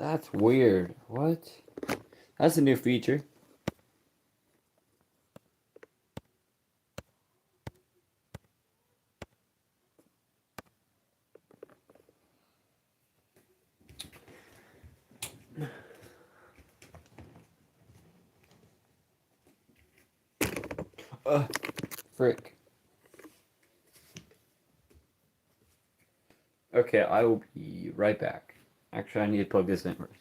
That's weird. What? That's a new feature. Frick. Okay, I will be right back. Actually, I need to plug this in first.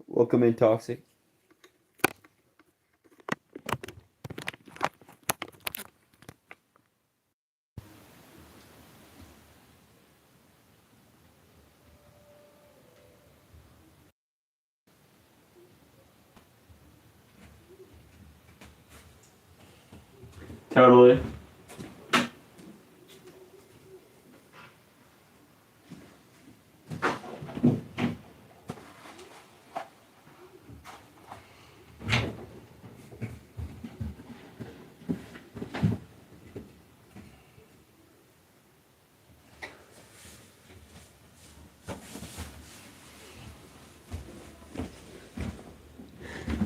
Welcome in, Toxic. Totally.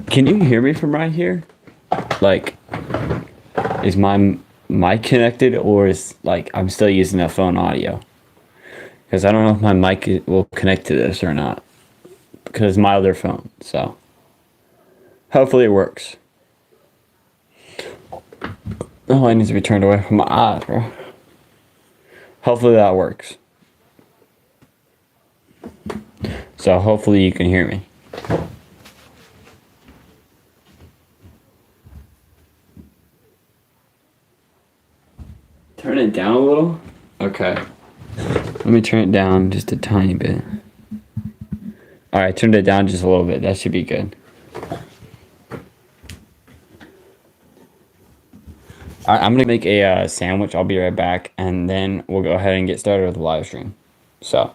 Can you hear me from right here? Like, is my mic connected or is like I'm still using that phone audio? Because I don't know if my will connect to this or not. Because it's my other phone, so hopefully it works. Oh, I need to be turned away from my eyes, bro. Hopefully that works. So hopefully you can hear me. Turn it down a little? Okay. Let me turn it down just a tiny bit. Alright, turned it down just a little bit. That should be good. Alright, I'm going to make a sandwich. I'll be right back. And then we'll go ahead and get started with the live stream. So.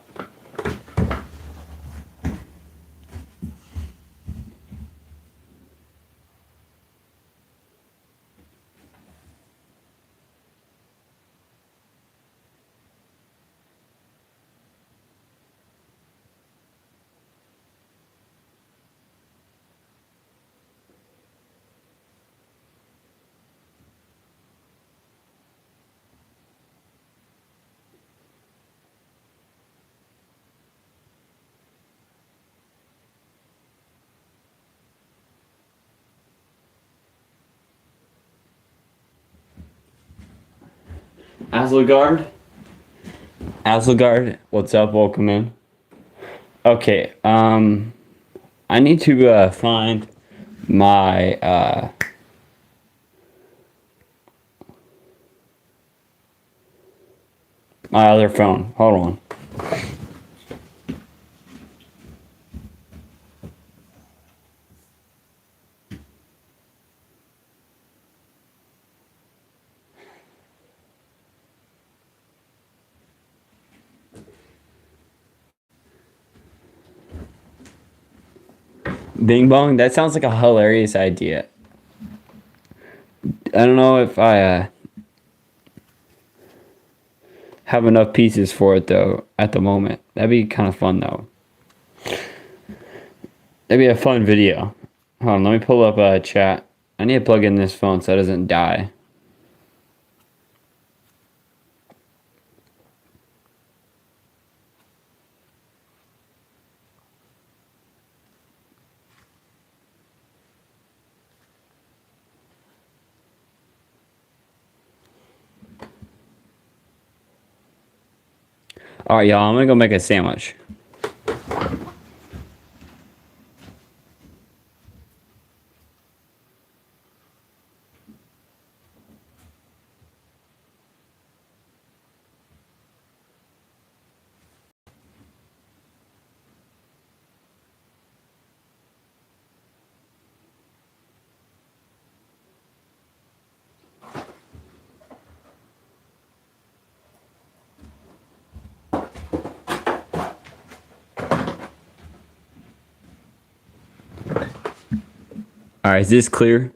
Aslegard, what's up? Welcome in. Okay, I need to find my my other phone. Hold on. Bing bong. That sounds like a hilarious idea. I don't know if I have enough pieces for it though at the moment. That'd be kind of fun though. That'd be a fun video. Hold on, let me pull up a chat. I need to plug in this phone so it doesn't die. Alright, y'all, I'm gonna go make a sandwich. All right, is this clear?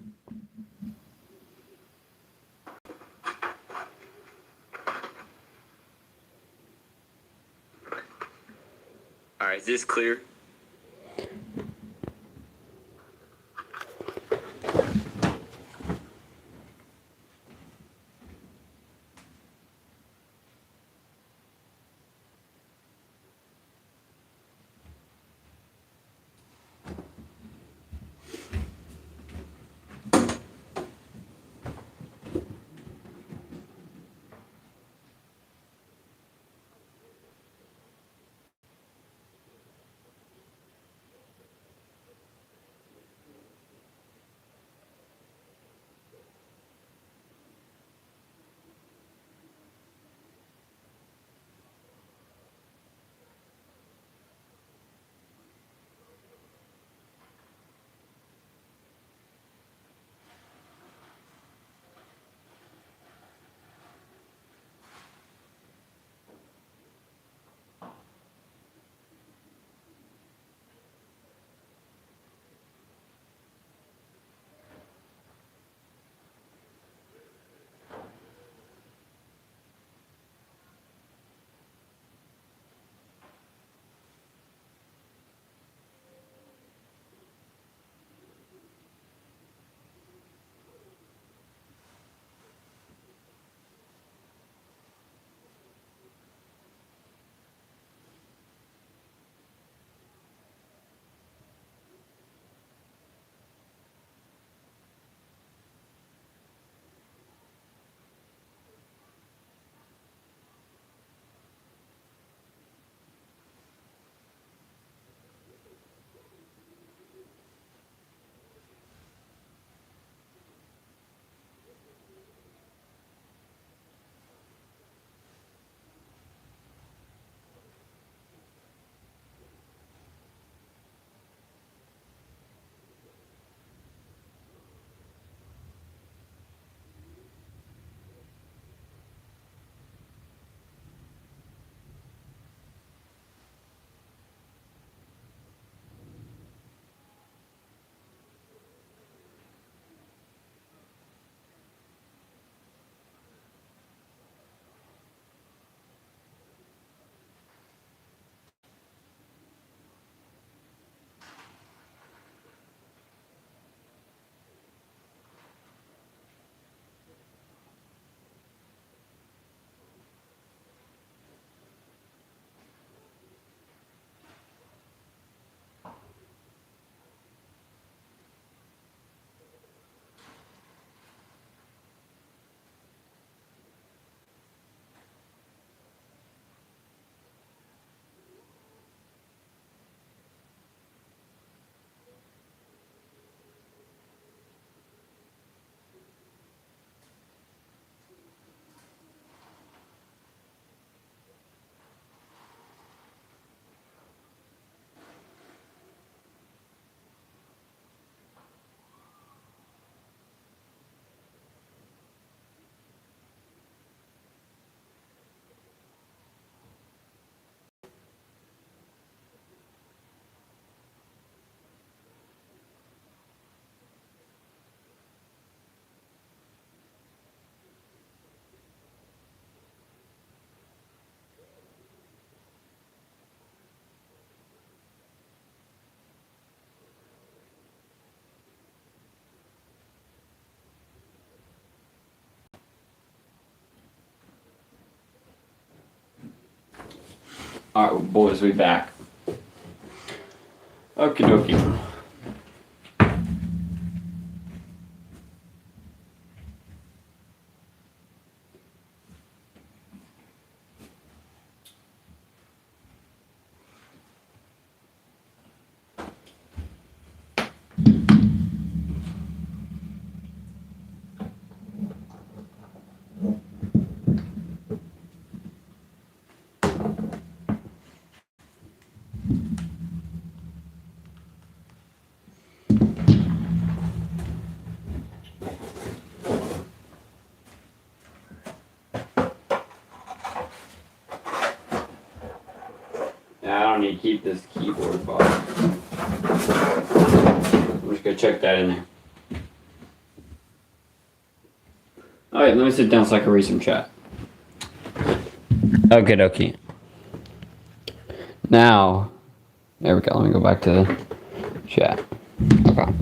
All right, is this clear? All right, boys, we back. Okie dokie. Yeah, I don't need to keep this keyboard box. I'm just gonna check that in there. Alright, let me sit down so I can read some chat. Okay, dokie. Now, there we go. Let me go back to the chat. Okay.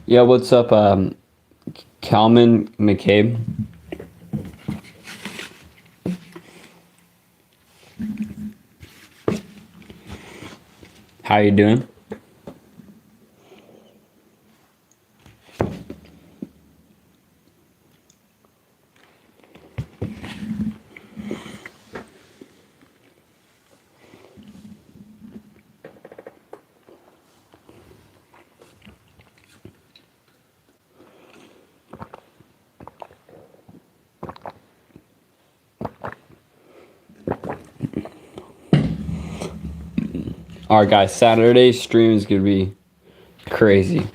Yeah, what's up, Calman McCabe? How you doing? Alright, guys, Saturday's stream is gonna be crazy.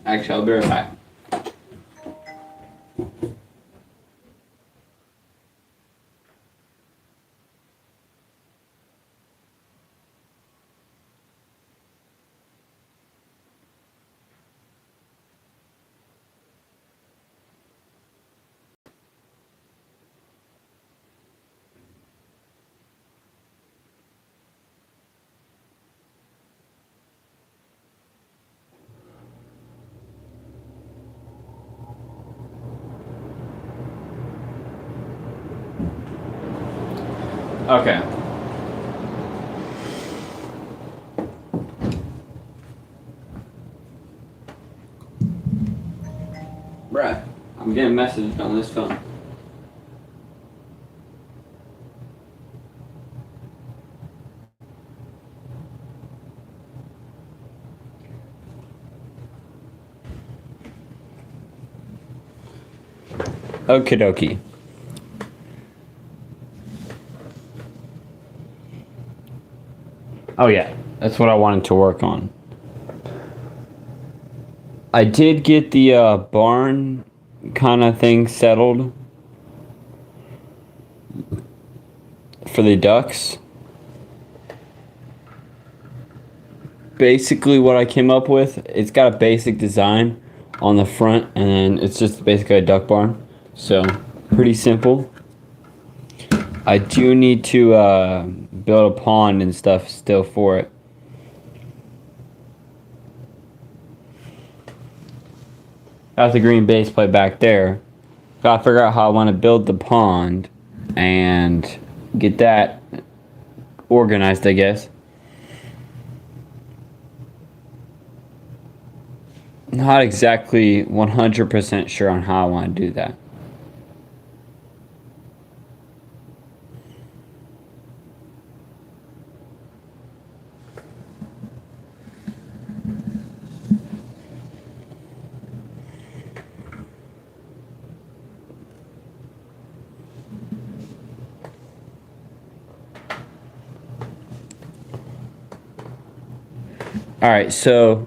Actually, I'll be right back. Okay. Bruh, I'm getting messages on this phone. Okie dokie. Oh yeah, that's what I wanted to work on. I did get the barn kind of thing settled for the ducks. Basically what I came up with, it's got a basic design on the front and it's just basically a duck barn. So, pretty simple. I do need to build a pond and stuff still for it. Got the green base plate back there. Gotta figure out how I want to build the pond and get that organized, I guess. Not exactly 100% sure on how I want to do that. All right, so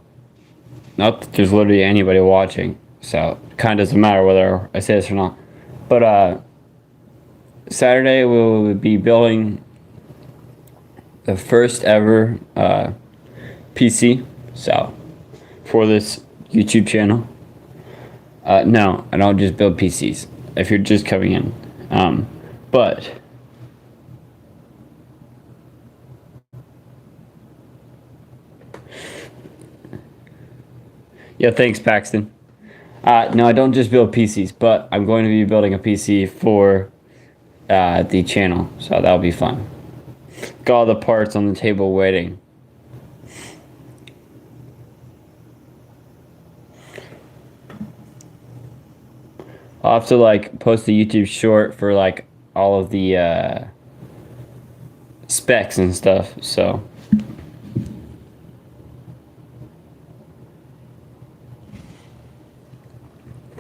not that there's literally anybody watching, so it kind of doesn't matter whether I say this or not. But Saturday we'll be building the first ever PC. So for this YouTube channel. No, I don't just build PCs. If you're just coming in, but yeah, thanks, Paxton. No, I don't just build PCs, but I'm going to be building a PC for the channel, so that'll be fun. Got all the parts on the table waiting. I'll have to like post a YouTube short for like all of the specs and stuff, so.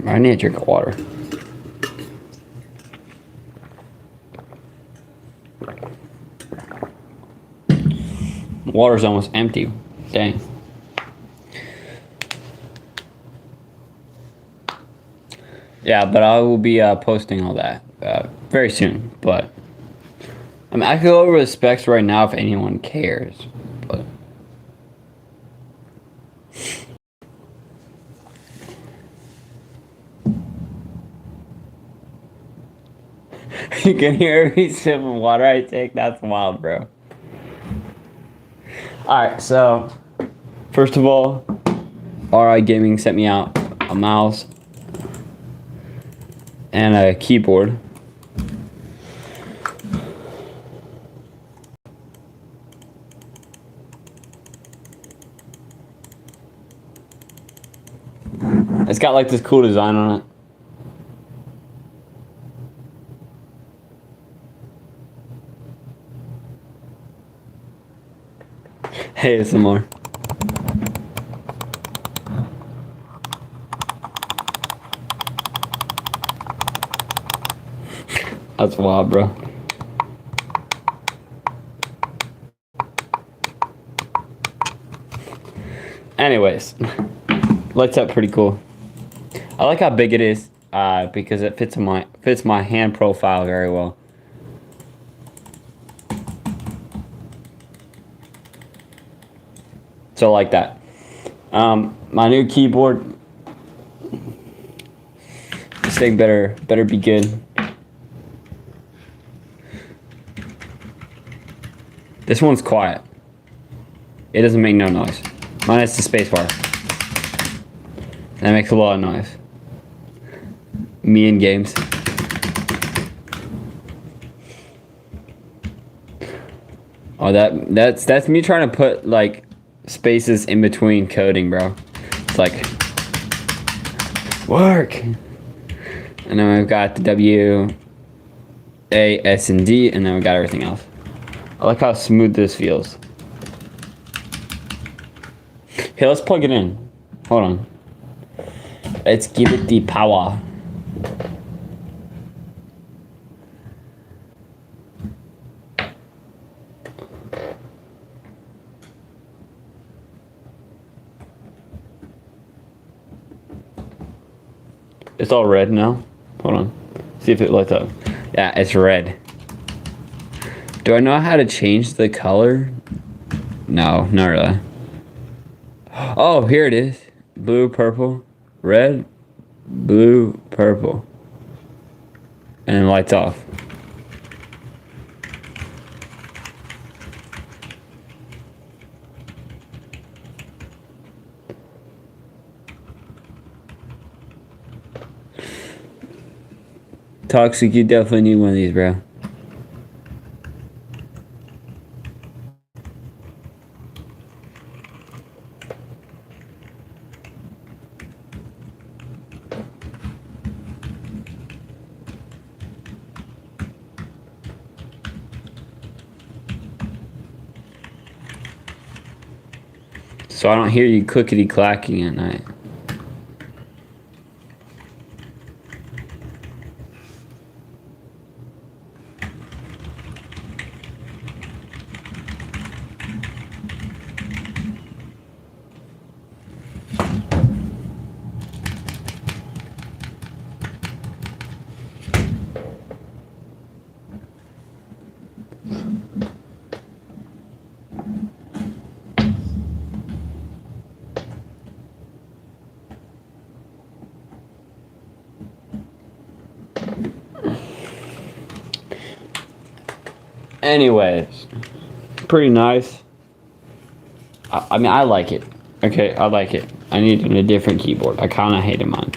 I need to drink water. Water's almost empty. Dang. Yeah, but I will be posting all that very soon. But I mean, I could go over the specs right now if anyone cares. But you can hear every sip of water I take. That's wild, bro. Alright, so first of all, RI Gaming sent me out a mouse and a keyboard. It's got like this cool design on it. Hey, some more. That's wild, bro. Anyways, lights up pretty cool. I like how big it is because it fits my hand profile very well. So like that. My new keyboard. This thing better be good. This one's quiet. It doesn't make no noise. Minus the spacebar. That makes a lot of noise. Me in games. Oh, that's me trying to put like spaces in between coding, bro. It's like work. And then we've got the W, A, S, and D, and then we got everything else. I like how smooth this feels. Hey, let's plug it in. Hold on. Let's give it the power. It's all red now. Hold on. See if it lights up. Yeah, it's red. Do I know how to change the color? No, not really. Oh, here it is. Blue, purple, red, blue, purple. And then lights off. Toxic, you definitely need one of these, bro. So I don't hear you clickety clacking at night. Anyways, pretty nice. I mean, I like it. Okay, I like it. I needed a different keyboard. I kind of hated mine.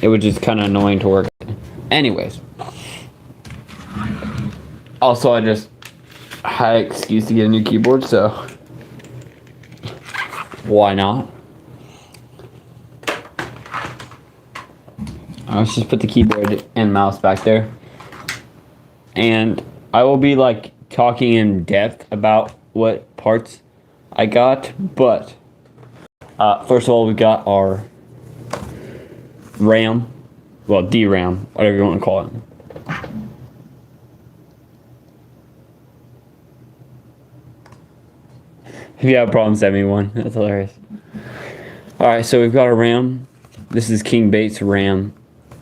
It was just kind of annoying to work. Anyways. Also, I just had an excuse to get a new keyboard, so why not? Let's just put the keyboard and mouse back there. And I will be like talking in depth about what parts I got, but first of all, we got our RAM, well, DRAM, whatever you want to call it. If you have problems, send me one. That's hilarious. Alright, so we've got our RAM. This is King Bates RAM.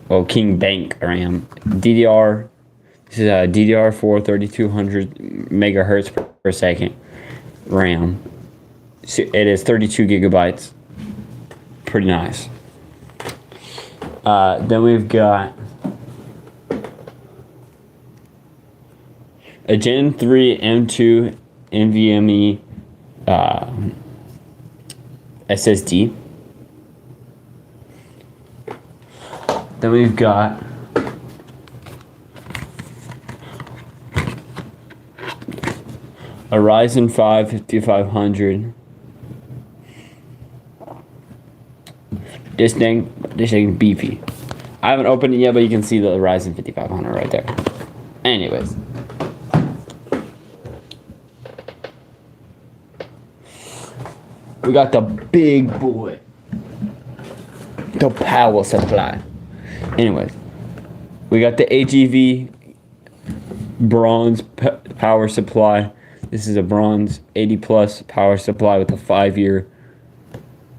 Well, King Bank RAM. DDR. This is a DDR4 3200 megahertz per second RAM. So it is 32 gigabytes. Pretty nice. Then we've got a Gen 3 M2 NVMe SSD. Then we've got a Ryzen 5 5500. This thing beefy. I haven't opened it yet, but you can see the Ryzen 5500 right there. Anyways. We got the big boy. The power supply. Anyways. We got the AGV bronze power supply. This is a bronze 80 plus power supply with a 5-year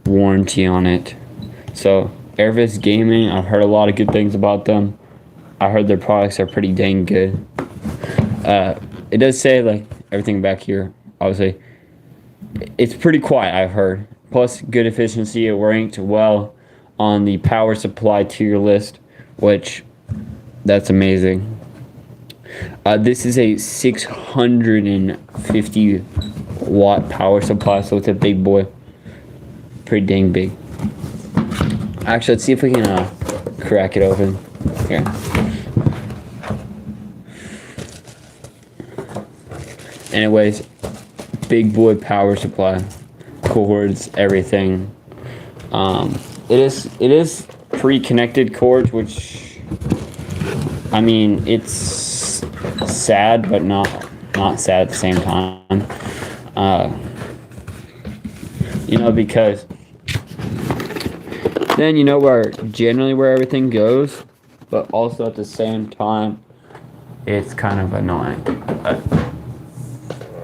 warranty on it. So Airvis Gaming, I've heard a lot of good things about them. I heard their products are pretty dang good. It does say like everything back here, obviously. It's pretty quiet, I've heard. Plus good efficiency. It ranked well on the power supply tier list, which that's amazing. This is a 650 watt power supply, so it's a big boy. Pretty dang big. Actually, let's see if we can crack it open. Here. Anyways, big boy power supply. Cords, everything. It is pre-connected cords, which, I mean, it's sad, but not sad at the same time. Because then you know where everything goes, but also at the same time, it's kind of annoying. But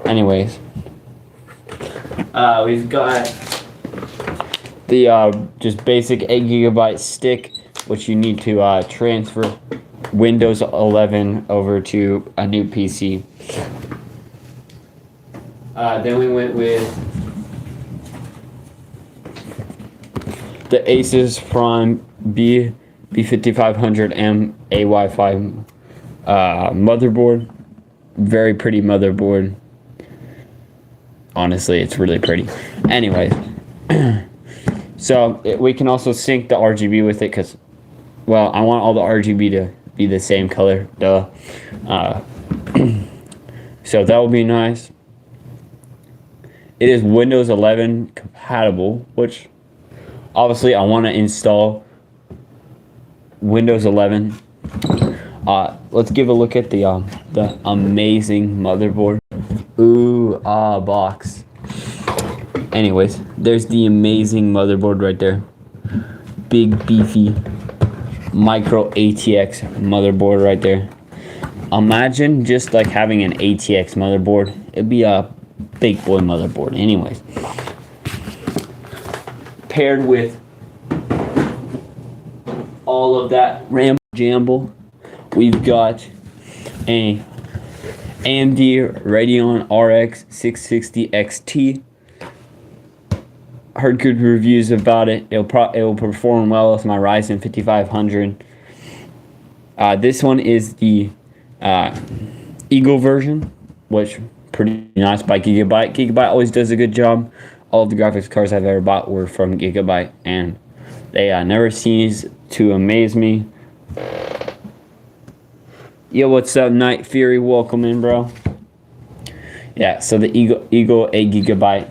anyways, we've got the just basic 8 gigabyte stick, which you need to transfer Windows 11 over to a new PC. Then we went with the Asus Prime B5500M A Wi-Fi motherboard. Very pretty motherboard. Honestly, it's really pretty. Anyways, so we can also sync the RGB with it because, well, I want all the RGB to be the same color. Duh. So that will be nice. It is Windows 11 compatible, which obviously I want to install Windows 11. Let's give a look at the amazing motherboard. Ooh, box. Anyways, there's the amazing motherboard right there. Big beefy micro ATX motherboard right there. Imagine just like having an ATX motherboard. It'd be a big boy motherboard. Anyways, paired with all of that RAM jamble, we've got a AMD Radeon RX 660 XT. Heard good reviews about it. It will perform well with my Ryzen 5500. This one is the Eagle version, which pretty nice by Gigabyte. Gigabyte always does a good job. All of the graphics cards I've ever bought were from Gigabyte, and they never cease to amaze me. Yo, what's up, Night Fury? Welcome in, bro. Yeah, so the Eagle 8 Gigabyte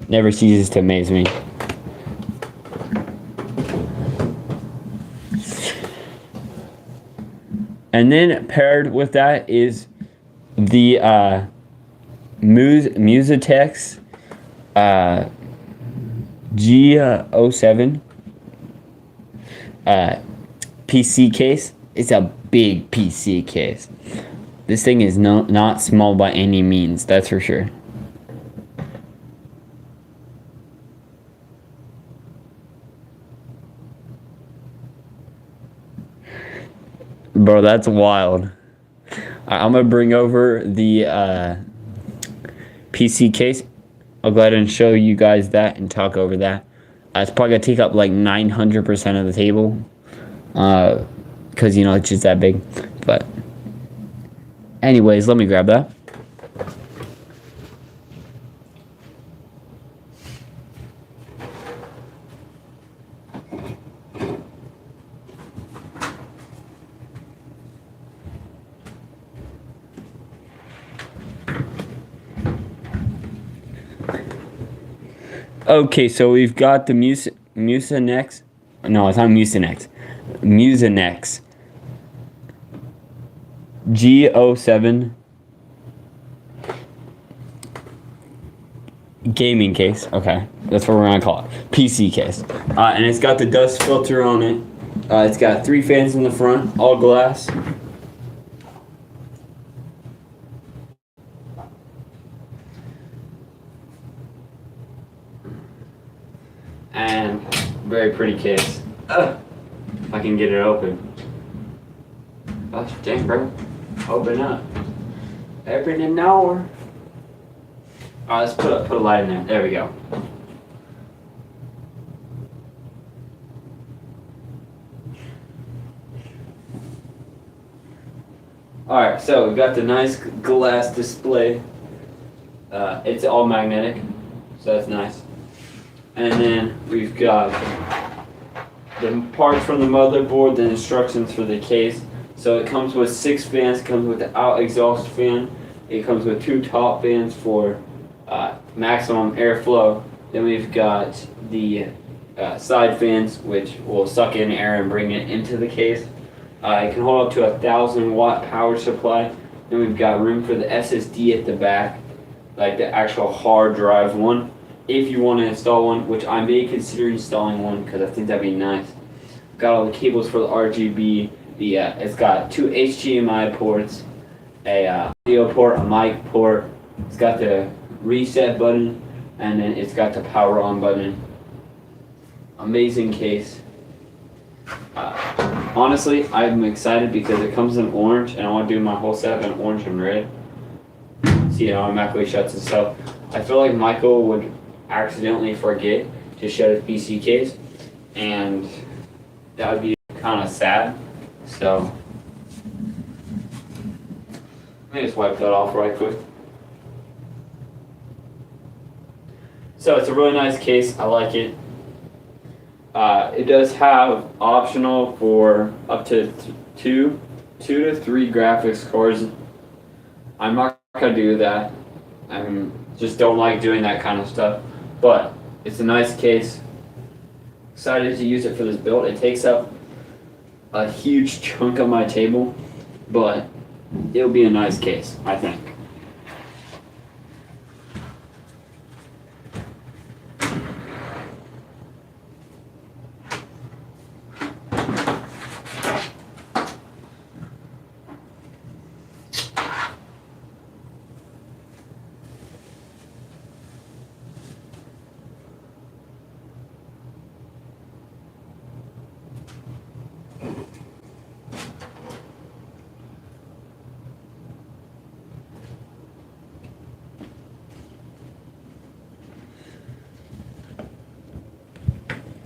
never ceases to amaze me. And then paired with that is the Musatex G07 PC case. It's a big PC case. This thing is not small by any means, that's for sure. Bro, that's wild. I'm gonna bring over the PC case. I'll go ahead and show you guys that and talk over that. It's probably gonna take up like 900% of the table, because you know it's just that big. But anyways, let me grab that. Okay, so we've got the Mucinex. No, it's not Mucinex. Mucinex G07 gaming case. Okay, that's what we're gonna call it. PC case. And it's got the dust filter on it. It's got 3 fans in the front, all glass. And very pretty case. If I can get it open. Gosh dang, bro. Open up. Open it now. Alright, let's put a light in there. There we go. Alright, so we've got the nice glass display. It's all magnetic, so that's nice. And then we've got the parts from the motherboard, the instructions for the case. So it comes with 6 fans, it comes with the out exhaust fan, it comes with 2 top fans for maximum airflow. Then we've got the side fans, which will suck in air and bring it into the case. It can hold up to 1,000-watt power supply. Then we've got room for the SSD at the back, like the actual hard drive one. If you want to install one, which I may consider installing one because I think that'd be nice. Got all the cables for the RGB. It's got 2 HDMI ports, a audio port, a mic port. It's got the reset button, and then it's got the power on button. Amazing case. Honestly, I'm excited because it comes in orange, and I want to do my whole setup in orange and red. See, it automatically shuts itself. I feel like Michael would accidentally forget to shut his PC case, and that would be kind of sad. So let me just wipe that off right quick. So it's a really nice case. I like it. It does have optional for up to two to three graphics cards. I'm not gonna do that. I just don't like doing that kind of stuff. But it's a nice case. Excited to use it for this build. It takes up a huge chunk of my table, but it'll be a nice case, I think.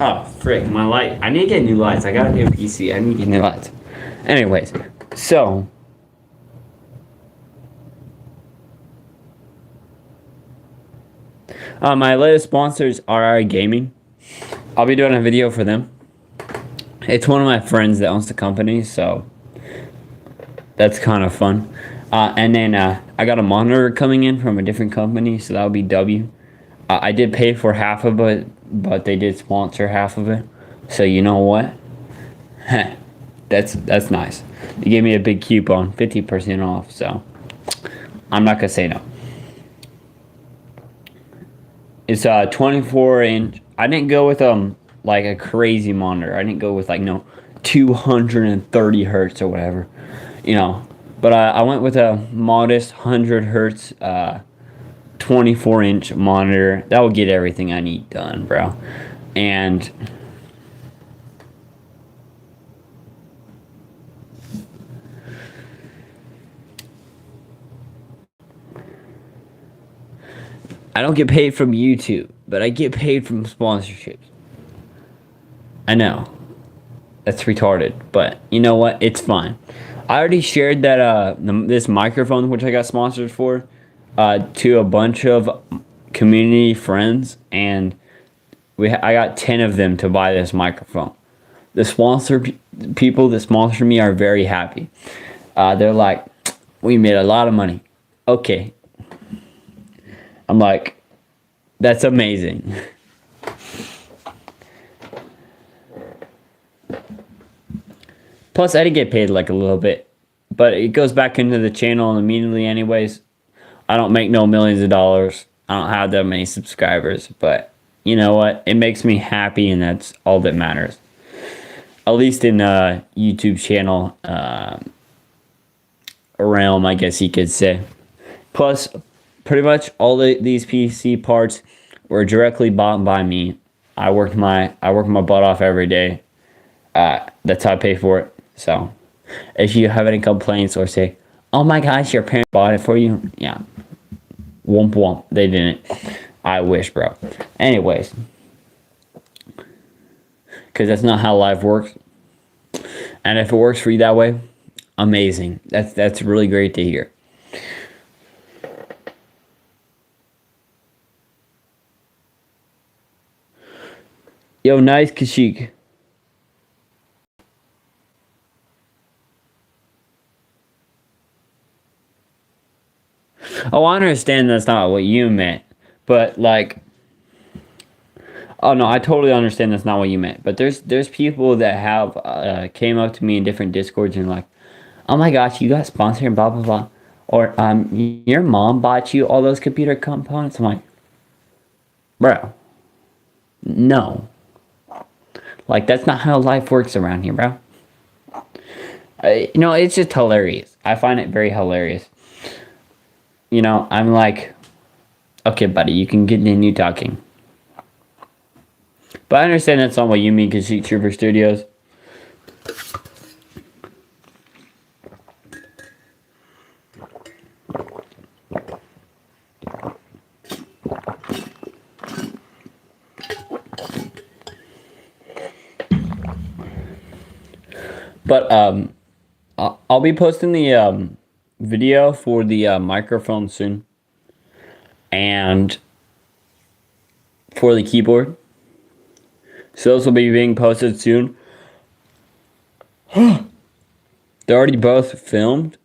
Oh, frick, my light. I need to get new lights. I got a new PC. I need to get new lights. Anyways, so My latest sponsors are RI Gaming. I'll be doing a video for them. It's one of my friends that owns the company, so that's kind of fun. And then I got a monitor coming in from a different company, so that'll be W. I did pay for half of it, but they did sponsor half of it. So you know what? That's nice. They gave me a big coupon, 50% off. So I'm not gonna say no. It's a 24-inch. I didn't go with like a crazy monitor. I didn't go with like 230 hertz or whatever, But I went with a modest 100 hertz 24-inch monitor. That will get everything I need done, bro. And I don't get paid from YouTube, but I get paid from sponsorships. I know. That's retarded, but you know what? It's fine. I already shared that this microphone, which I got sponsored for, to a bunch of community friends, and I got 10 of them to buy this microphone. The people that sponsor me are very happy. They're like, we made a lot of money. Okay. I'm like, that's amazing. Plus, I did get paid like a little bit, but it goes back into the channel immediately anyways. I don't make no millions of dollars. I don't have that many subscribers, but you know what? It makes me happy, and that's all that matters. At least in YouTube channel realm, I guess you could say. Plus, pretty much all these PC parts were directly bought by me. I work my butt off every day. That's how I pay for it. So, if you have any complaints or say, "Oh my gosh, your parents bought it for you," yeah, womp womp, they didn't. I wish, bro. Anyways, because that's not how life works. And if it works for you that way, amazing. That's really great to hear. Yo, nice Kashik. Oh, I understand that's not what you meant, but like, oh no, I totally understand that's not what you meant. But there's people that have came up to me in different discords and like, oh my gosh, you got sponsored and blah blah blah, or your mom bought you all those computer components. I'm like, bro, no, like that's not how life works around here, bro. It's just hilarious. I find it very hilarious. I'm like, okay, buddy, you can continue talking. But I understand that's not what you mean, Kasich Trooper Studios. But I'll be posting the video for the microphone soon, and for the keyboard. So those will be being posted soon. They're already both filmed,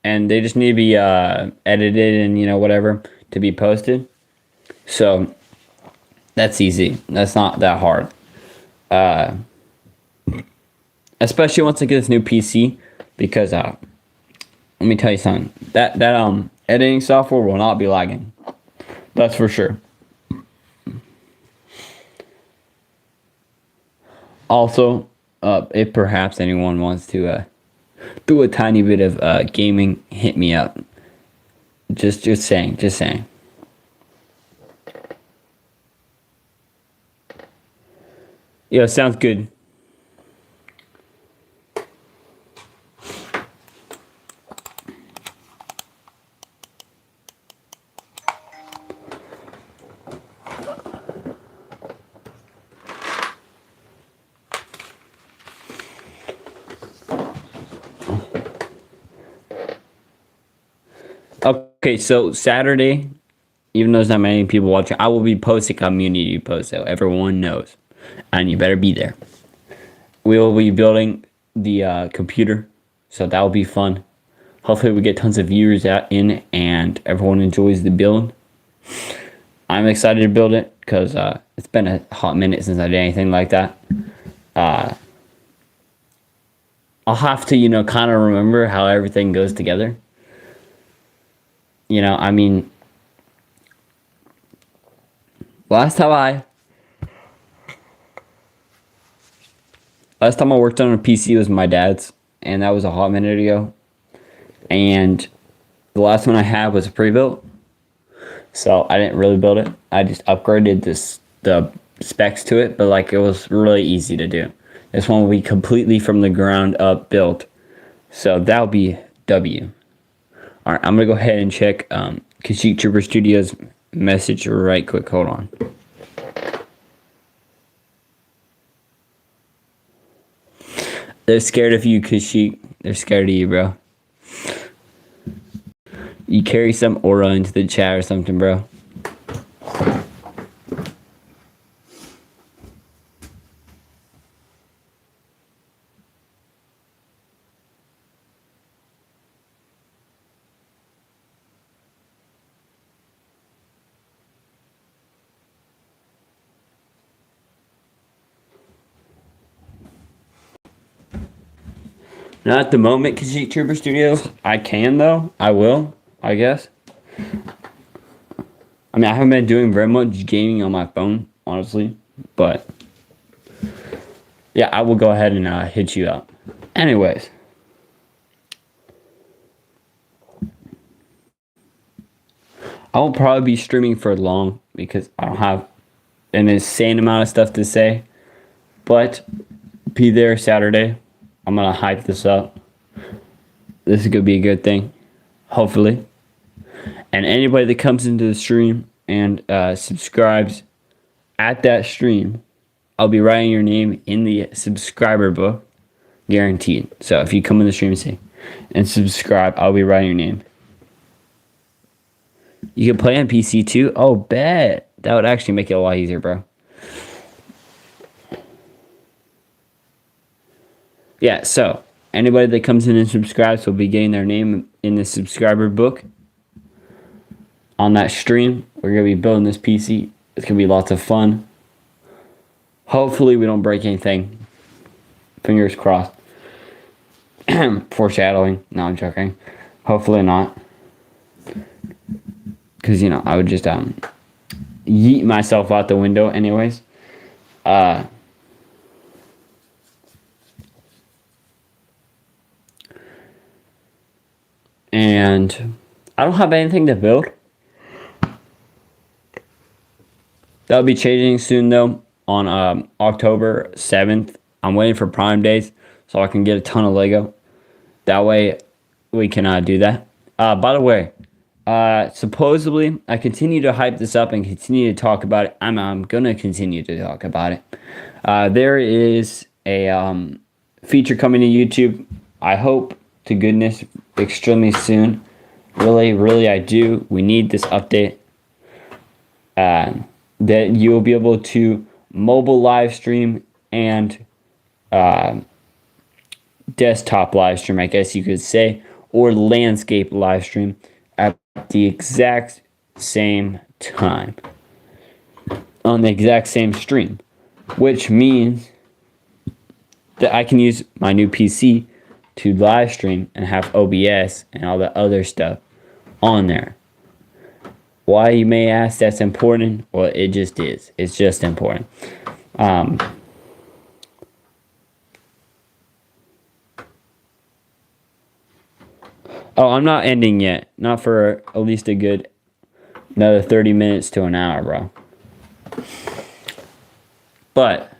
and they just need to be edited and whatever to be posted. So that's easy. That's not that hard. Especially once I get this new PC, because let me tell you something. That editing software will not be lagging. That's for sure. Also, if perhaps anyone wants to do a tiny bit of gaming, hit me up. Just saying. Yeah, sounds good. Okay, so Saturday, Even though there's not many people watching, I will be posting community posts so everyone knows. And you better be there. We will be building the computer, so that will be fun. Hopefully we get tons of viewers in and everyone enjoys the build. I'm excited to build it because it's been a hot minute since I did anything like that. I'll have to, kind of remember how everything goes together. I mean, last time I worked on a PC was my dad's, and that was a hot minute ago. And the last one I had was a pre-built, so I didn't really build it. I just upgraded the specs to it, but like it was really easy to do. This one will be completely from the ground up built, so that'll be W. All right, I'm gonna go ahead and check Kashyyyk Trooper Studios message right quick. Hold on. They're scared of you, Kashyyyk. They're scared of you, bro. You carry some aura into the chat or something, bro. Not at the moment, Kashyyyk Trooper Studios. I can, though. I will, I guess. I mean, I haven't been doing very much gaming on my phone, honestly. But, yeah, I will go ahead and hit you up. Anyways. I won't probably be streaming for long because I don't have an insane amount of stuff to say. But, be there Saturday. I'm going to hype this up. This is going to be a good thing. Hopefully. And anybody that comes into the stream and subscribes at that stream, I'll be writing your name in the subscriber book. Guaranteed. So if you come in the stream and subscribe, I'll be writing your name. You can play on PC too? Oh, bet. That would actually make it a lot easier, bro. Yeah, so anybody that comes in and subscribes will be getting their name in the subscriber book. On that stream, we're going to be building this PC. It's going to be lots of fun. Hopefully we don't break anything. Fingers crossed. Foreshadowing. No, I'm joking. Hopefully not. Because, I would just yeet myself out the window anyways. And I don't have anything to build. That'll be changing soon though. On October 7th. I'm waiting for Prime Days so I can get a ton of Lego. That way we can do that. By the way, supposedly I continue to hype this up and continue to talk about it. I'm gonna continue to talk about it. There is a feature coming to YouTube. I hope to goodness extremely soon. Really I do. We need this update. That you will be able to mobile live stream and desktop live stream, I guess you could say, or landscape live stream at the exact same time on the exact same stream, which means that I can use my new PC to live stream and have OBS and all the other stuff on there. Why, you may ask, that's important? Well, it just is. It's just important. Oh, I'm not ending yet. Not for at least a good another 30 minutes to an hour, bro. But,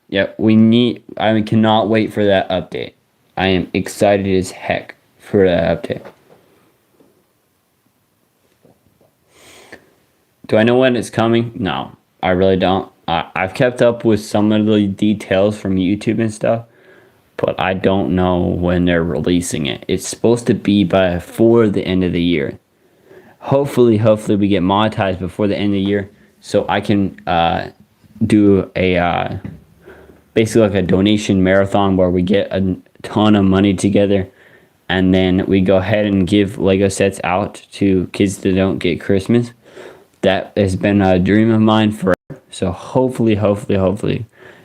yeah, I cannot wait for that update. I am excited as heck for that update. Do I know when it's coming? No, I really don't. I've kept up with some of the details from YouTube and stuff, but I don't know when they're releasing it. It's supposed to be before the end of the year. hopefully we get monetized before the end of the year, so I can do a basically like a donation marathon where we get a ton of money together, and then we go ahead and give Lego sets out to kids that don't get Christmas. That has been a dream of mine forever. So hopefully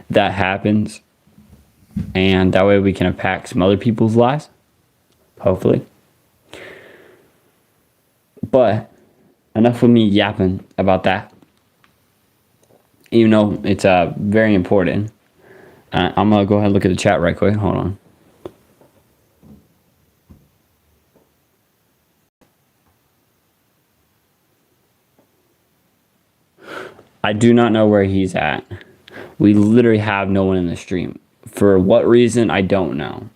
that happens, and that way we can impact some other people's lives. Hopefully. But enough of me yapping about that. Even though it's very important. I'm gonna go ahead and look at the chat right quick. Hold on. I do not know where he's at. We literally have no one in the stream. For what reason, I don't know.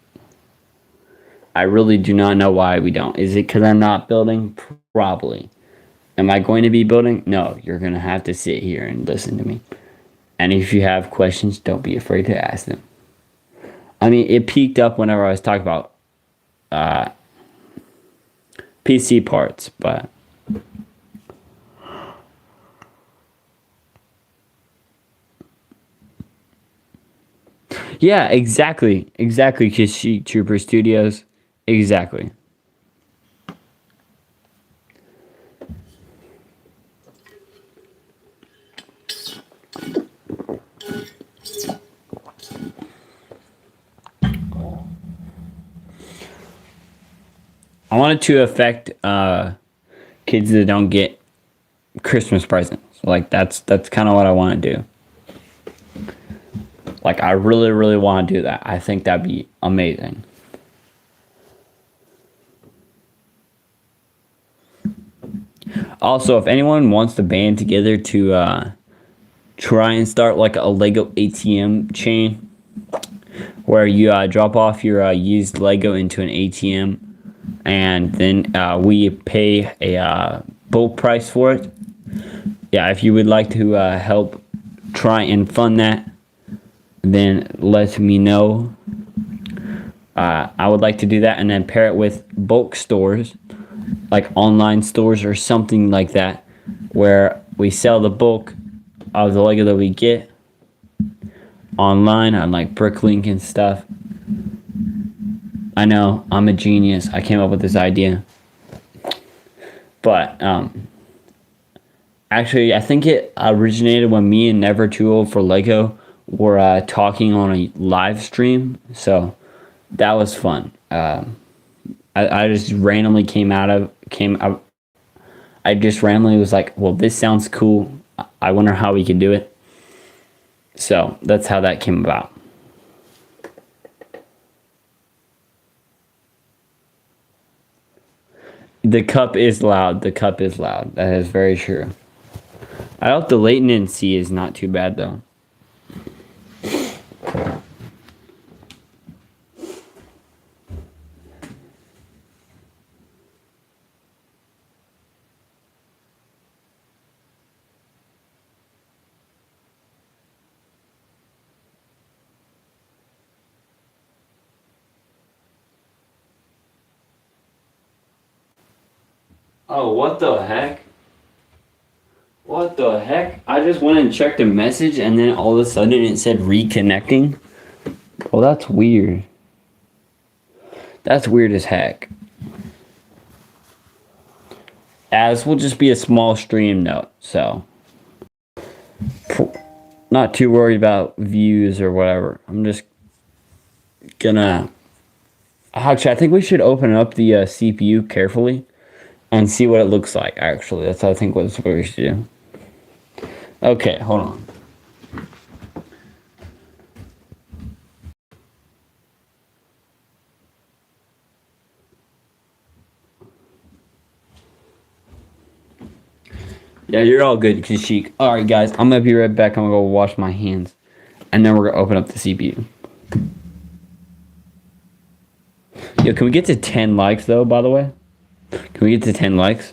I really do not know why we don't. Is it because I'm not building? Probably. Am I going to be building? No, you're going to have to sit here and listen to me. And if you have questions, don't be afraid to ask them. I mean, it peaked up whenever I was talking about PC parts, but yeah, exactly, Kashyyyk Trooper Studios, exactly. I wanted to affect kids that don't get Christmas presents. Like that's kind of what I want to do. Like I really want to do that. I think that'd be amazing. Also, if anyone wants to band together to try and start like a Lego ATM chain, where you drop off your used Lego into an ATM, and then we pay a bulk price for it. Yeah, if you would like to help try and fund that, then let me know. I would like to do that and then pair it with bulk stores, like online stores or something like that, where we sell the bulk of the Lego that we get online on like Bricklink and stuff. I know, I'm a genius. I came up with this idea. But actually, I think it originated when me and Never Too Old for Lego were talking on a live stream. So that was fun. I just randomly I just randomly was like, well, this sounds cool. I wonder how we could do it. So that's how that came about. The cup is loud. The cup is loud. That is very true. I hope the latency is not too bad though. Oh, what the heck? What the heck? I just went and checked a message and then all of a sudden it said reconnecting. Well, that's weird. That's weird as heck. As will just be a small stream note, so not too worried about views or whatever. I'm just gonna actually I think we should open up the CPU carefully and see what it looks like. Actually, that's I think what we should do. Okay, hold on. Yeah, you're all good, Kashyyyk. Alright, guys, I'm gonna be right back. I'm gonna go wash my hands. And then we're gonna open up the CPU. Yo, can we get to 10 likes, though, by the way? Can we get to 10 likes?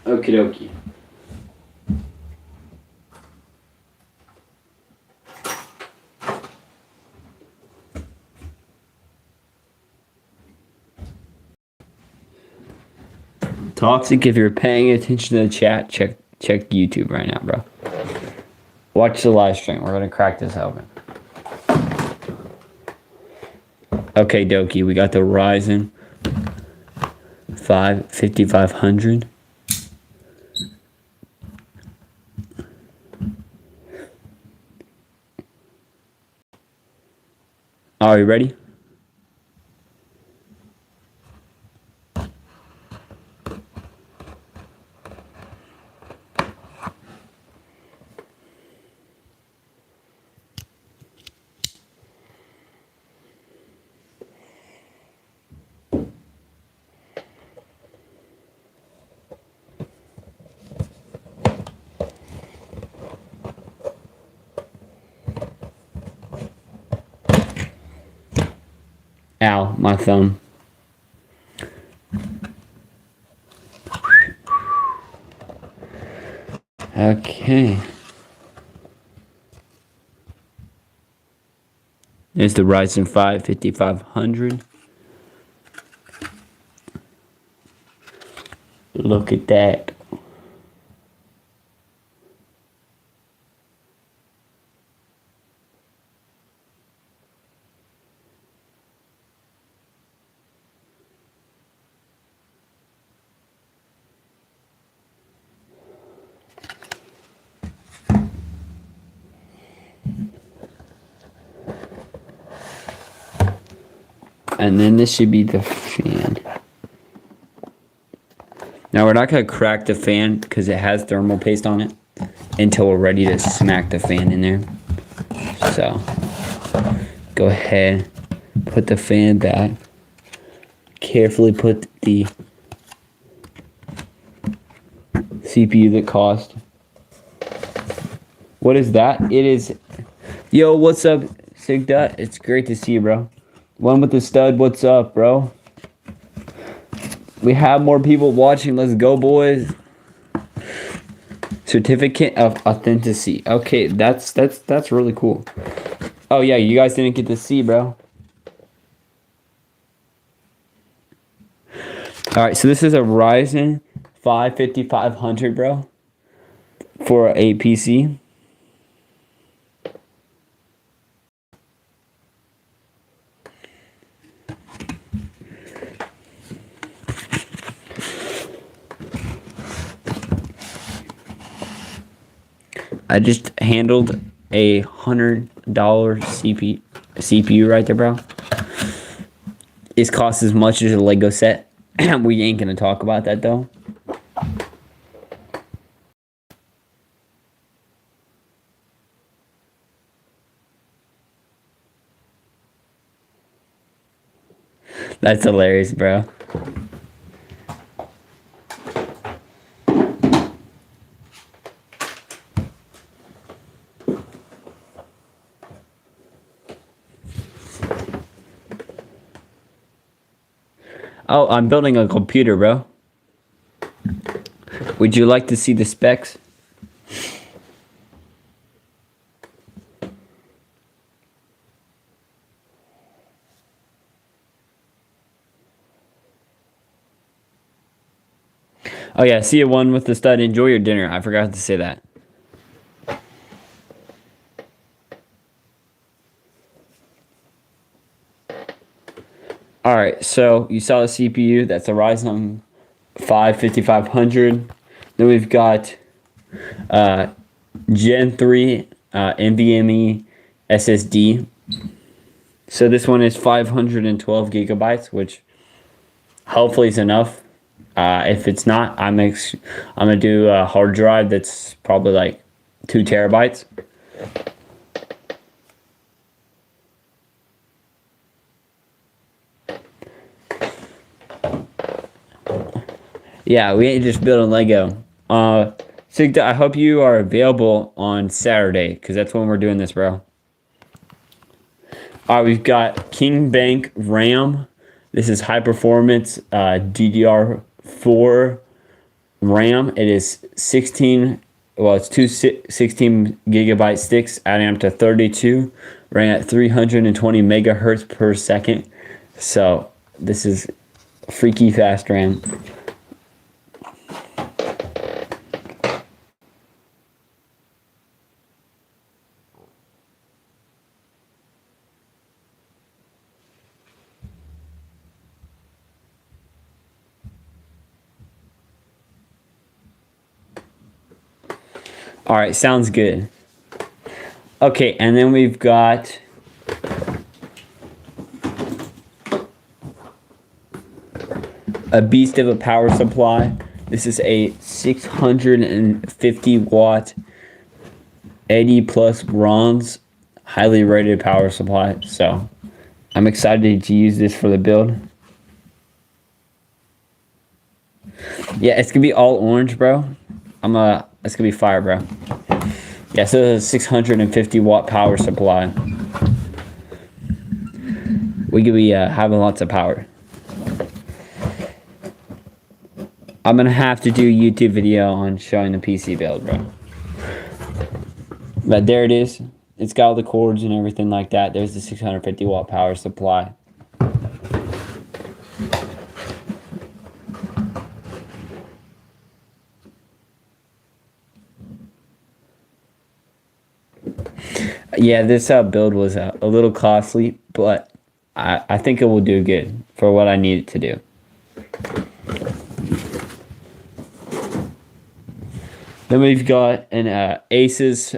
Okie dokie. Toxic, if you're paying attention to the chat, check YouTube right now, bro. Watch the live stream. We're gonna crack this open. Okay, Doki, we got the Ryzen 5 5500. Are you ready? Ow, my thumb. Okay. There's the Ryzen 5 5500. Look at that. And then this should be the fan. Now we're not going to crack the fan because it has thermal paste on it until we're ready to smack the fan in there. So go ahead, put the fan back. Carefully put the CPU that cost. What is that? It is. Yo, what's up, Sigdut? It's great to see you, bro. One with the stud, what's up, bro? We have more people watching. Let's go, boys. Certificate of authenticity. Okay, that's really cool. Oh yeah, you guys didn't get to see, bro. All right, so this is a Ryzen 5 5500, bro, for a PC. I just handled a $100 CPU right there, bro. It's cost as much as a Lego set. We ain't gonna talk about that though. That's hilarious, bro. Oh, I'm building a computer, bro. Would you like to see the specs? Oh yeah, see you one with the stud. Enjoy your dinner. I forgot to say that. Alright, so you saw the CPU. That's a Ryzen 5 5500. Then we've got Gen 3 NVMe SSD. So this one is 512 gigabytes, which hopefully is enough. If it's not, I'm gonna do a hard drive that's probably like 2 terabytes. Yeah, we ain't just building Lego. Sigda, I hope you are available on Saturday, because that's when we're doing this, bro. We've got King Bank RAM. This is high performance DDR4 RAM. It is 16. Well, it's two 16 gigabyte sticks, adding up to 32. Ran at 320 megahertz per second. So this is freaky fast RAM. All right, sounds good. Okay, and then we've got a beast of a power supply. This is a 650 watt, 80 plus bronze, highly rated power supply. So I'm excited to use this for the build. Yeah, it's gonna be all orange, bro. It's gonna be fire, bro. Yeah, so it's a 650 watt power supply. We could be having lots of power. I'm gonna have to do a YouTube video on showing the PC build, bro. But there it is. It's got all the cords and everything like that. There's the 650 watt power supply. Yeah, this build was a little costly, but I think it will do good for what I need it to do. Then we've got an Asus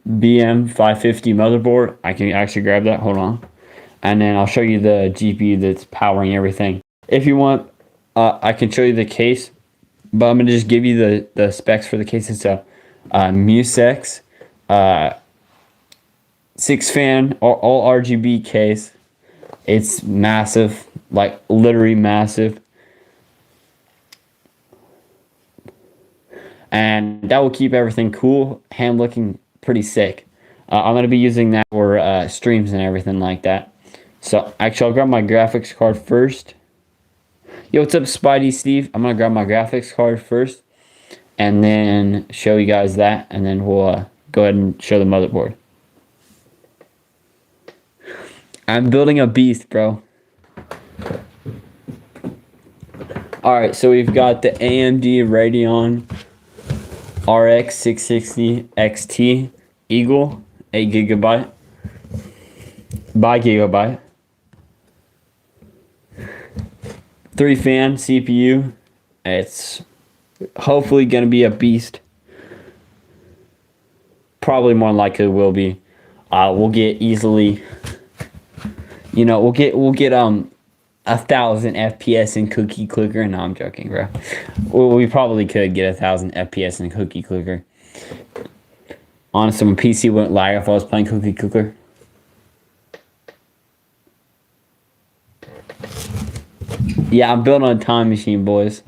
BM550 motherboard. I can actually grab that, hold on. And then I'll show you the GPU that's powering everything. If you want, I can show you the case, but I'm gonna just give you the specs for the case. It's a Musex 6-fan, all RGB case. It's massive, like literally massive. And that will keep everything cool and looking pretty sick. I'm going to be using that for streams and everything like that. So actually, I'll grab my graphics card first. Yo, what's up, Spidey Steve? I'm going to grab my graphics card first and then show you guys that, and then we'll go ahead and show the motherboard. I'm building a beast, bro. Alright, so we've got the AMD Radeon RX 660 XT Eagle, 8 gigabyte by gigabyte. 3-fan CPU. It's hopefully going to be a beast. Probably more likely will be. We'll get easily, you know, we'll get 1,000 FPS in Cookie Clicker. No, I'm joking, bro. Well, we probably could get 1,000 FPS in Cookie Clicker. Honestly, my PC wouldn't lag if I was playing Cookie Clicker. Yeah, I'm building on a time machine, boys.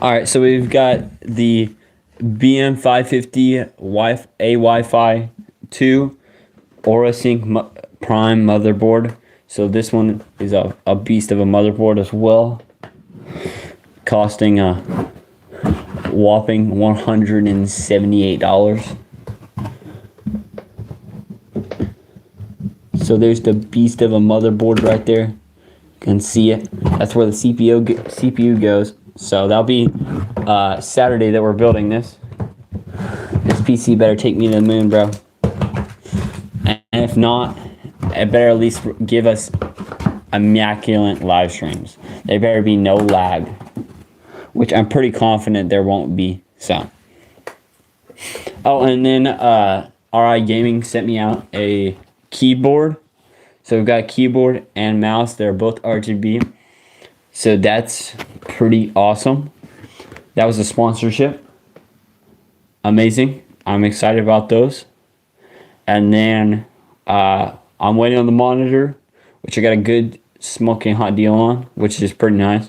Alright, so we've got the BM550 Wi-Fi 2 AuraSync Prime motherboard. So this one is a beast of a motherboard as well, costing a whopping $178. So there's the beast of a motherboard right there. You can see it. That's where the CPU goes. So that'll be Saturday that we're building this. This PC better take me to the moon, bro. And if not, it better at least give us immaculate live streams. There better be no lag, which I'm pretty confident there won't be. So, oh, and then RI Gaming sent me out a keyboard. So we've got a keyboard and mouse. They're both RGB. So that's pretty awesome. That was a sponsorship. Amazing. I'm excited about those. And then I'm waiting on the monitor, which I got a good smoking hot deal on, which is pretty nice.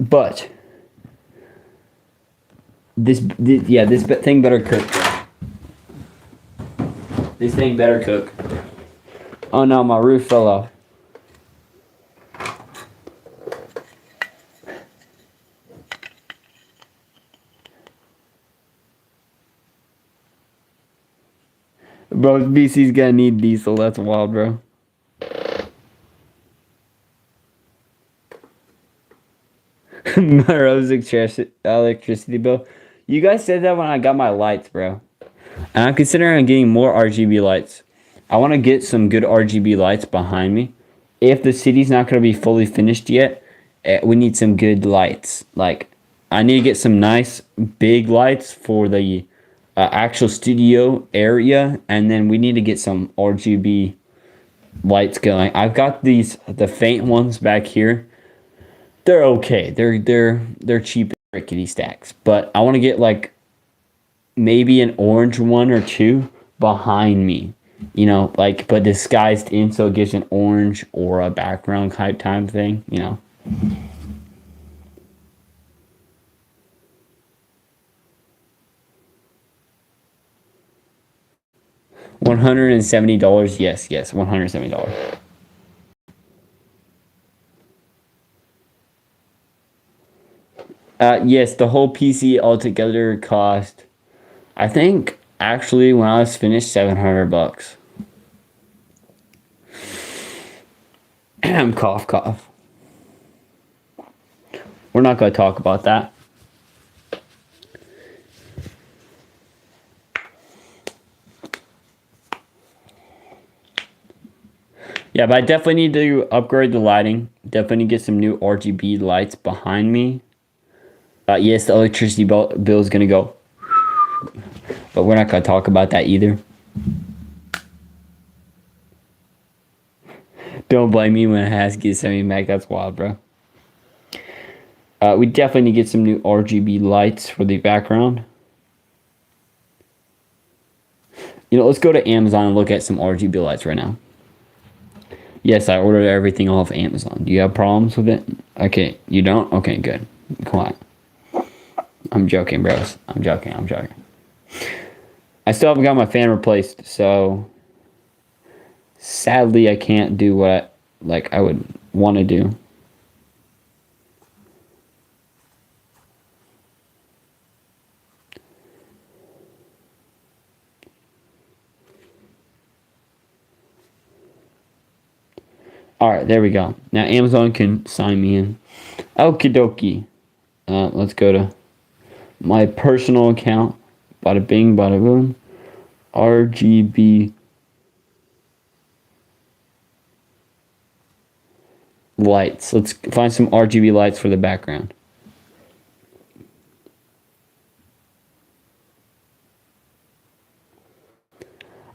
But this thing better cook. This thing better cook. Oh no, my roof fell off. Bro, BC's gonna need diesel. That's wild, bro. Monroe's electricity bill. You guys said that when I got my lights, bro. And I'm considering getting more RGB lights. I want to get some good RGB lights behind me. If the city's not going to be fully finished yet, we need some good lights. Like, I need to get some nice big lights for the actual studio area. And then we need to get some RGB lights going. I've got the faint ones back here. They're okay. They're cheap rickety stacks. But I want to get like maybe an orange one or two behind me. You know, like but disguised in so it gives an orange or a background type thing, you know. $170. Yes, yes, $170. Yes, the whole PC altogether cost, I think, actually, when I was finished, $700. Cough, cough. We're not gonna talk about that. Yeah, but I definitely need to upgrade the lighting. Definitely get some new RGB lights behind me. Yes, the electricity bill is gonna go, but we're not gonna talk about that either. Don't blame me when Husky sent me back. That's wild, bro. We definitely need to get some new RGB lights for the background. You know, let's go to Amazon and look at some RGB lights right now. Yes, I ordered everything off Amazon. Do you have problems with it? Okay, you don't? Okay, good. Come on. I'm joking, bros. I'm joking. I'm joking. I still haven't got my fan replaced, so sadly I can't do what I would want to do. Alright, there we go. Now Amazon can sign me in. Okie dokie. Let's go to my personal account. Bada bing, bada boom. RGB lights. Let's find some RGB lights for the background.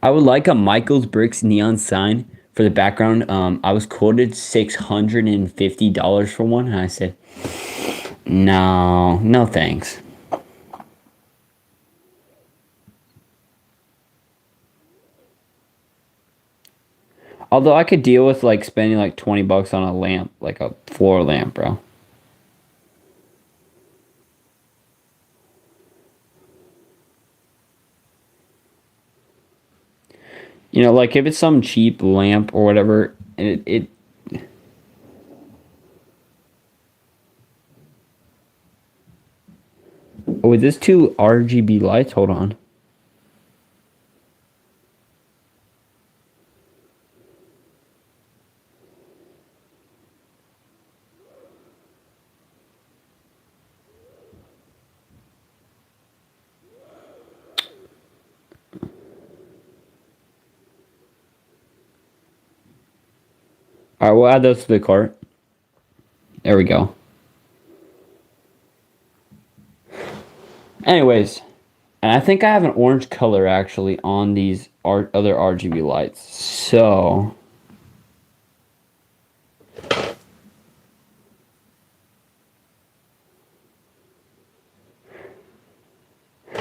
I would like a Michaels Bricks neon sign for the background. I was quoted $650 for one, and I said, no, no thanks. Although I could deal with like spending like $20 on a lamp, like a floor lamp, bro. You know, like if it's some cheap lamp or whatever, it oh, is this two RGB lights? Hold on. All right, we'll add those to the cart. There we go. Anyways, and I think I have an orange color actually on these other RGB lights. So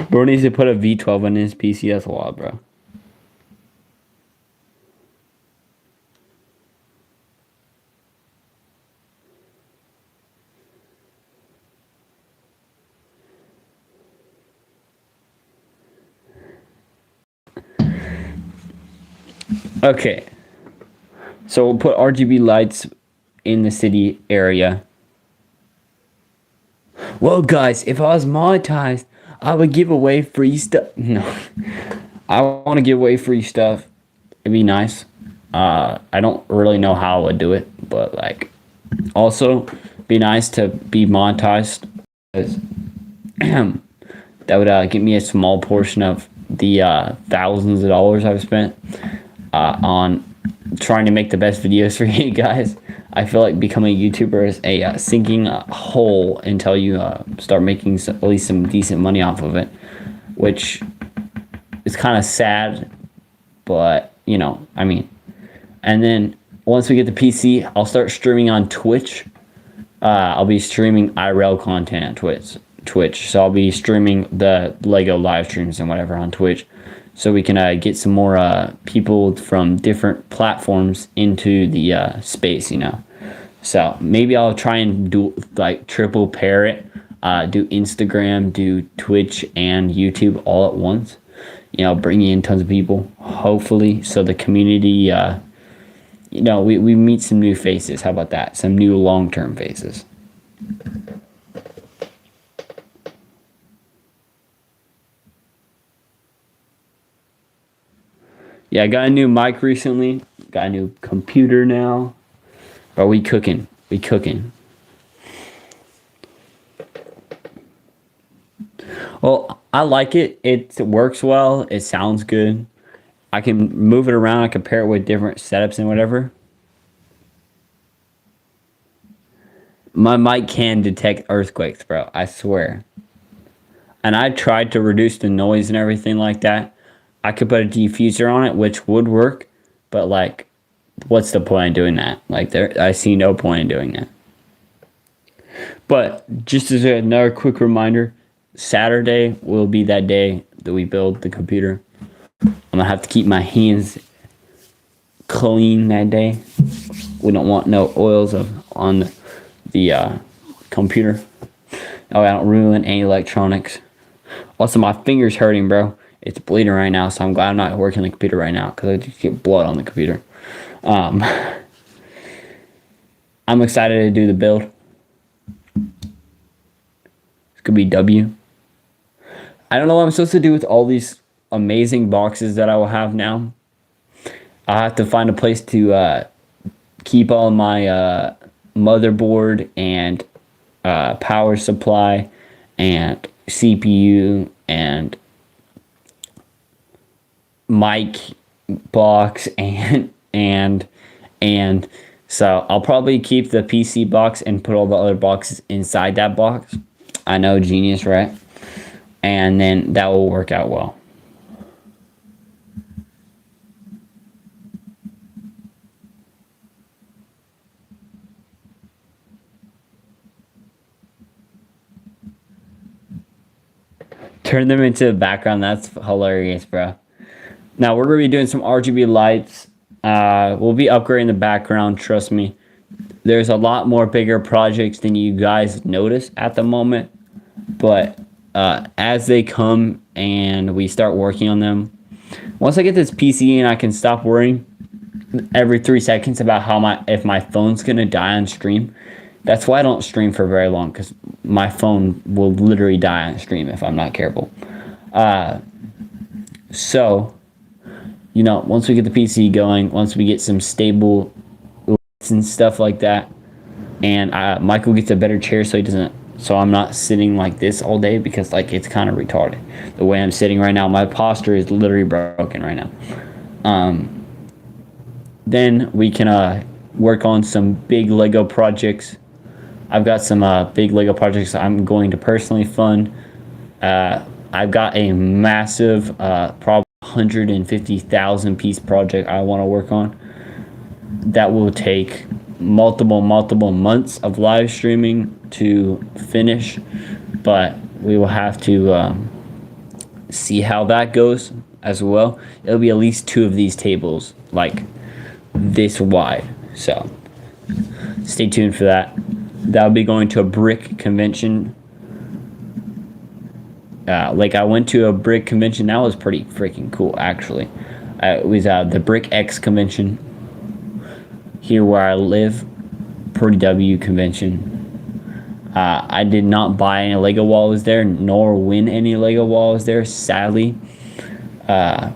bro needs to put a V12 in his PC. That's a lot, bro. Okay, so we'll put RGB lights in the city area. Well, guys, if I was monetized, I would give away free stuff. No, I want to give away free stuff. It'd be nice. I don't really know how I would do it, but like, also be nice to be monetized. 'Cause that would get me a small portion of the thousands of dollars I've spent on trying to make the best videos for you guys. I feel like becoming a YouTuber is a sinking hole until you start making at least some decent money off of it, which is kind of sad, but you know, I mean. And then once we get the PC, I'll start streaming on Twitch. I'll be streaming IRL content on Twitch. So I'll be streaming the Lego live streams and whatever on Twitch, so we can get some more people from different platforms into the space, you know. So maybe I'll try and do like triple pair it, do Instagram, do Twitch and YouTube all at once. You know, bringing in tons of people, hopefully, so the community, you know, we meet some new faces. How about that? Some new long-term faces. Yeah, I got a new mic recently. Got a new computer now. But we cooking. We cooking. Well, I like it. It works well. It sounds good. I can move it around. I compare it with different setups and whatever. My mic can detect earthquakes, bro. I swear. And I tried to reduce the noise and everything like that. I could put a diffuser on it, which would work, but like, what's the point in doing that? Like, I see no point in doing that. But just as another quick reminder, Saturday will be that day that we build the computer. I'm gonna have to keep my hands clean that day. We don't want no oils on the computer. Oh, I don't ruin any electronics. Also, my finger's hurting, bro. It's bleeding right now, so I'm glad I'm not working on the computer right now, because I just get blood on the computer. I'm excited to do the build. It's gonna be W. I don't know what I'm supposed to do with all these amazing boxes that I will have now. I'll have to find a place to keep all my motherboard and power supply and CPU and mic box and so I'll probably keep the PC box and put all the other boxes inside that box. I know, genius, right? And then that will work out well. Turn them into the background. That's hilarious, bro. Now we're going to be doing some RGB lights. We'll be upgrading the background, trust me. There's a lot more bigger projects than you guys notice at the moment. But as they come and we start working on them, once I get this PC and I can stop worrying every 3 seconds about if my phone's going to die on stream. That's why I don't stream for very long, because my phone will literally die on stream if I'm not careful. So, you know, once we get the PC going, once we get some stable lights and stuff like that, and Michael gets a better chair so I'm not sitting like this all day, because like it's kind of retarded. The way I'm sitting right now, my posture is literally broken right now. Then we can work on some big Lego projects. I've got some big Lego projects I'm going to personally fund. I've got a massive, probably 150,000 piece project I want to work on. That will take multiple months of live streaming to finish, but we will have to see how that goes as well. It'll be at least 2 of these tables, like this wide. So stay tuned for that. That'll be going to a brick convention. Like I went to a brick convention. That was pretty freaking cool, actually. It was the Brick X convention here where I live, Purdy W convention. I did not buy any Lego while I was there, nor win any Lego while I was there, sadly.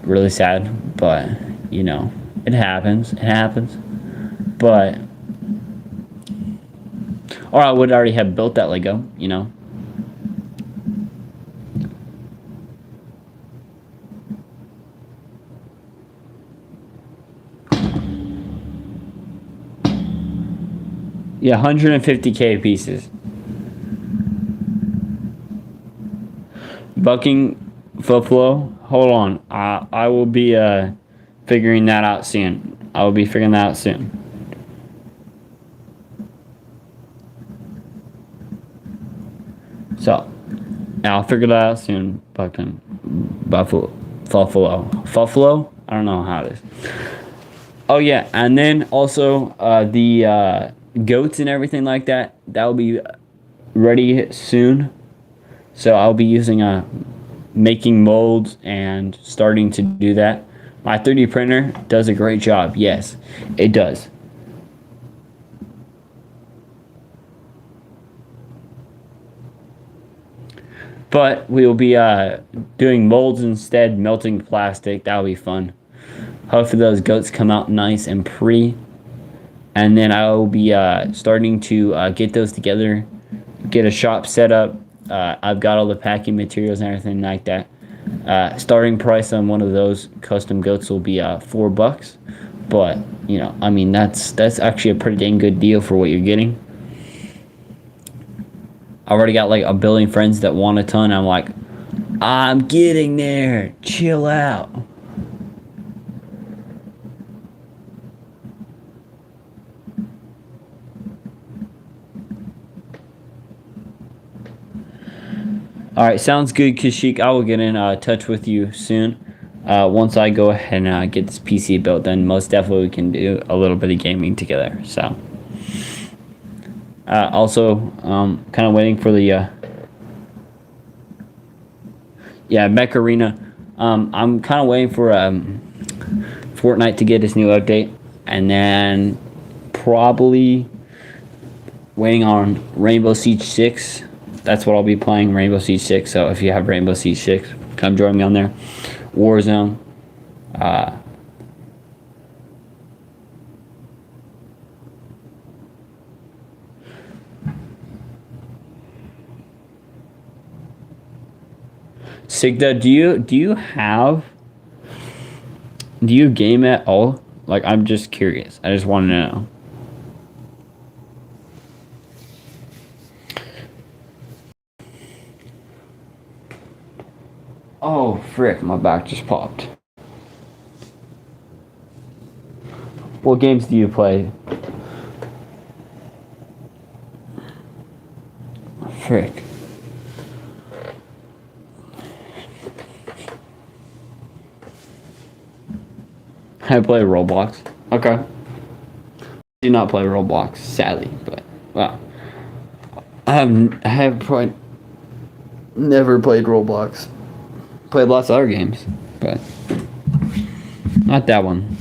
Really sad, but you know, it happens. It happens. But, or I would already have built that Lego, you know. Yeah, 150K pieces. Bucking Buffalo. Hold on. I will be figuring that out soon. I will be figuring that out soon. So, I'll figure that out soon. Bucking Buffalo. Buffalo. I don't know how it is. Oh yeah, and then also the goats and everything like that. That will be ready soon. So I'll be using making molds and starting to do that. My 3D printer does a great job. Yes, it does. But we will be doing molds instead, melting plastic. That'll be fun. Hopefully those goats come out nice and pretty. And then I will be starting to get those together, get a shop set up. I've got all the packing materials and everything like that. Starting price on one of those custom goats will be $4, but you know, I mean that's actually a pretty dang good deal for what you're getting. I already got like a billion friends that want a ton. I'm like, I'm getting there. Chill out. All right, sounds good, Kashik. I will get in touch with you soon. Once I go ahead and get this PC built, then most definitely we can do a little bit of gaming together. So, also, kind of waiting for the Mech Arena. I'm kind of waiting for Fortnite to get its new update, and then probably waiting on Rainbow Siege 6. That's what I'll be playing, Rainbow Siege 6. So if you have Rainbow Siege 6, come join me on there. Warzone. Sigda, do you game at all? Like, I'm just curious. I just want to know. Oh, frick, my back just popped. What games do you play? Frick. I play Roblox. Okay. Do not play Roblox, sadly, but well, I have probably never played Roblox. Played lots of other games, but not that one.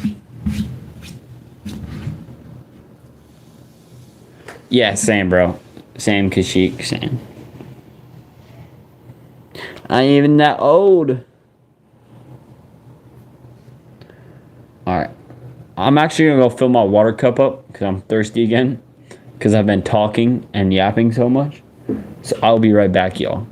Yeah, same, bro. Same, Kashik, same. I ain't even that old. Alright. I'm actually gonna go fill my water cup up because I'm thirsty again. Because I've been talking and yapping so much. So I'll be right back, y'all.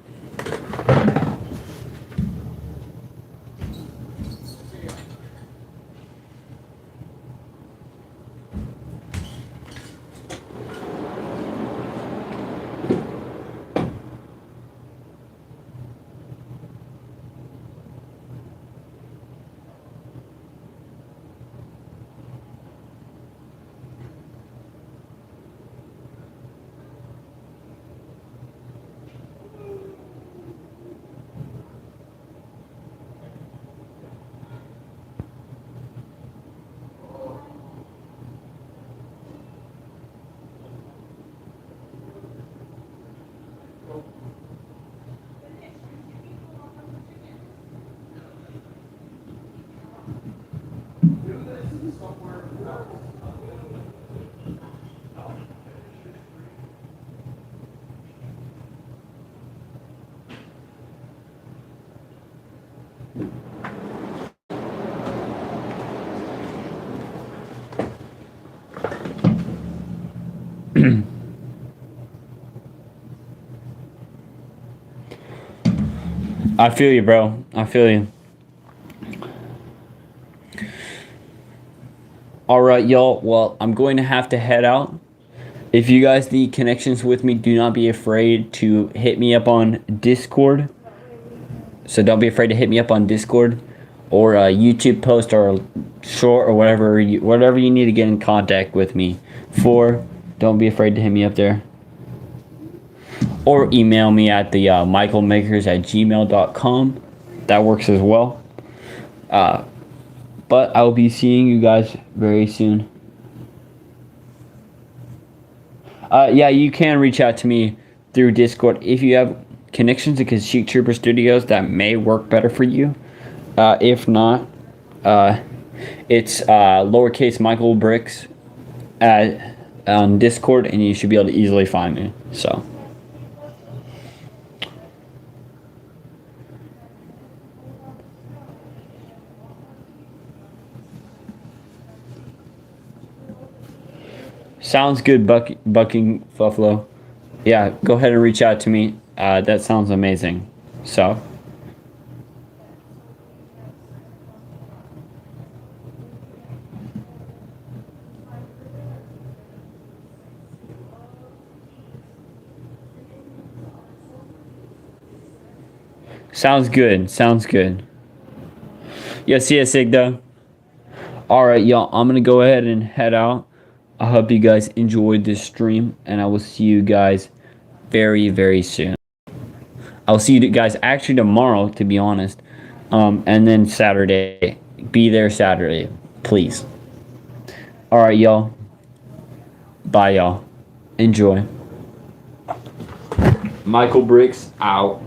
I feel you, bro. I feel you. All right, y'all. Well, I'm going to have to head out. If you guys need connections with me, do not be afraid to hit me up on Discord. So don't be afraid to hit me up on Discord or a YouTube post or a short or whatever you need to get in contact with me for. Don't be afraid to hit me up there. Or email me at the michaelmakers@gmail.com. That works as well. But I'll be seeing you guys very soon. Yeah, you can reach out to me through Discord if you have connections to Kashyyyk Trooper Studios that may work better for you. If not, it's lowercase Michael Bricks on Discord, and you should be able to easily find me. So. Sounds good, Bucking Buffalo. Yeah, go ahead and reach out to me. That sounds amazing. So. Sounds good. Sounds good. Yeah, see ya, Sigda. Alright, y'all. I'm going to go ahead and head out. I hope you guys enjoyed this stream, and I will see you guys very, very soon. I'll see you guys actually tomorrow, to be honest. And then Saturday. Be there Saturday, please. Alright, y'all. Bye, y'all. Enjoy. Michael Bricks out.